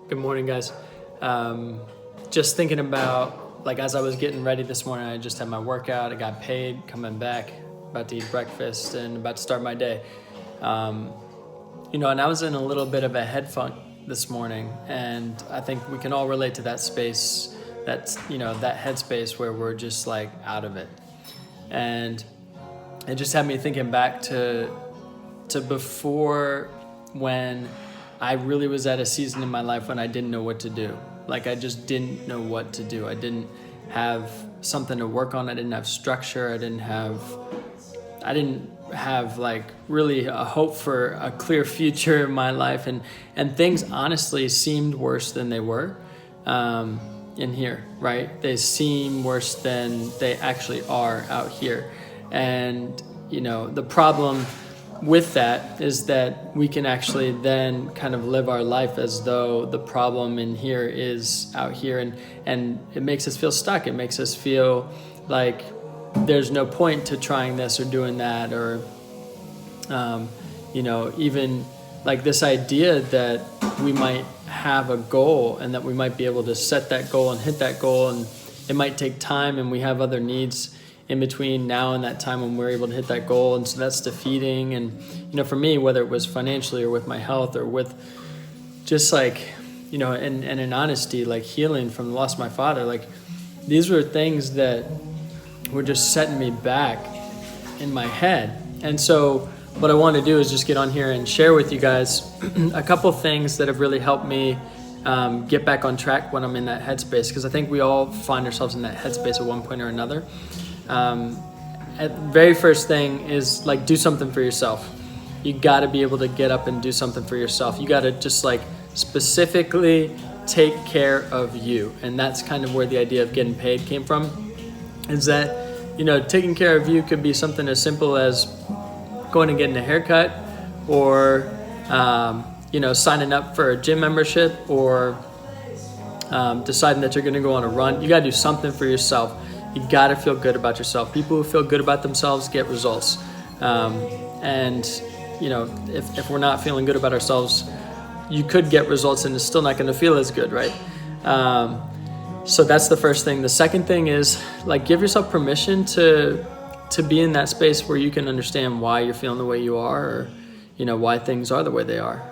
Good morning, guys. Just thinking about, like, as I was getting ready this morning, I just had my workout, I got paid, coming back, about to eat breakfast, and about to start my day. And I was in a little bit of a head funk this morning, and I think we can all relate to that space, that headspace where we're just like out of it. And it just had me thinking back to before, when I really was at a season in my life when I didn't know what to do. Like, I just didn't know what to do. I didn't have something to work on. I didn't have structure. I didn't have like really a hope for a clear future in my life. And things honestly seemed worse than they were in here, right? They seem worse than they actually are out here. And, the problem with that is that we can actually then kind of live our life as though the problem in here is out here, and it makes us feel stuck. It makes us feel like there's no point to trying this or doing that, or even like this idea that we might have a goal and that we might be able to set that goal and hit that goal, and it might take time, and we have other needs in between now and that time when we're able to hit that goal. And so that's defeating. And, for me, whether it was financially or with my health or with just like, and in honesty, like healing from the loss of my father, like these were things that were just setting me back in my head. And so what I want to do is just get on here and share with you guys a couple things that have really helped me get back on track when I'm in that headspace, because I think we all find ourselves in that headspace at one point or another. The very first thing is like, do something for yourself. You got to be able to get up and do something for yourself. You got to just like specifically take care of you. And that's kind of where the idea of getting paid came from, is that, taking care of you could be something as simple as going and getting a haircut, or, signing up for a gym membership, or deciding that you're going to go on a run. You got to do something for yourself. You got to feel good about yourself. People who feel good about themselves get results. If we're not feeling good about ourselves, you could get results and it's still not going to feel as good, right? So that's the first thing. The second thing is, like, give yourself permission to be in that space where you can understand why you're feeling the way you are, or, why things are the way they are.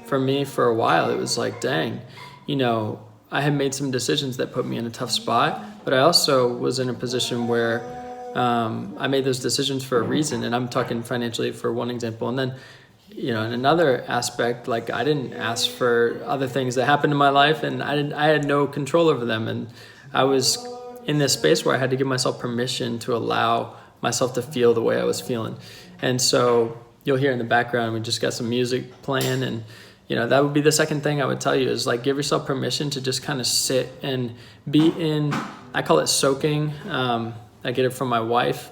For me, for a while, it was like, dang, I had made some decisions that put me in a tough spot, but I also was in a position where I made those decisions for a reason. And I'm talking financially for one example. And then, in another aspect, like, I didn't ask for other things that happened in my life, and I had no control over them. And I was in this space where I had to give myself permission to allow myself to feel the way I was feeling. And so you'll hear in the background, we just got some music playing, and that would be the second thing I would tell you, is like, give yourself permission to just kind of sit and be in, I call it soaking. I get it from my wife.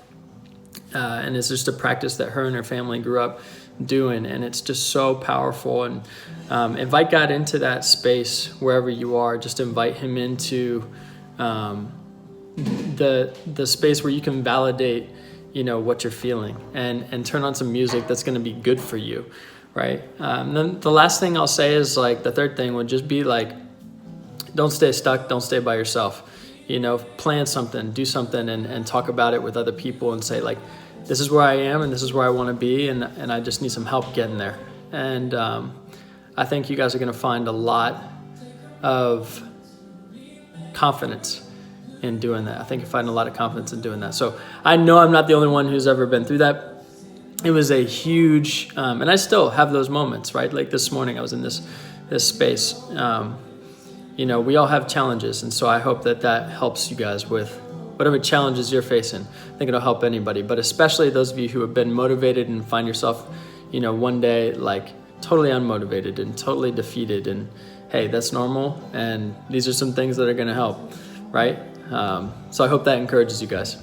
And it's just a practice that her and her family grew up doing. And it's just so powerful. And invite God into that space wherever you are. Just invite him into the space where you can validate, what you're feeling, and turn on some music that's going to be good for you. Right. Then the last thing I'll say is, like, the third thing would just be like, don't stay stuck. Don't stay by yourself. Plan something, do something, and talk about it with other people, and say, like, this is where I am and this is where I want to be. And I just need some help getting there. And I think you guys are going to find a lot of confidence in doing that. I think you find a lot of confidence in doing that. So I know I'm not the only one who's ever been through that. It was a huge, and I still have those moments, right? Like this morning, I was in this space. We all have challenges, and so I hope that helps you guys with whatever challenges you're facing. I think it'll help anybody, but especially those of you who have been motivated and find yourself, one day like totally unmotivated and totally defeated. And hey, that's normal, and these are some things that are going to help, right? So I hope that encourages you guys.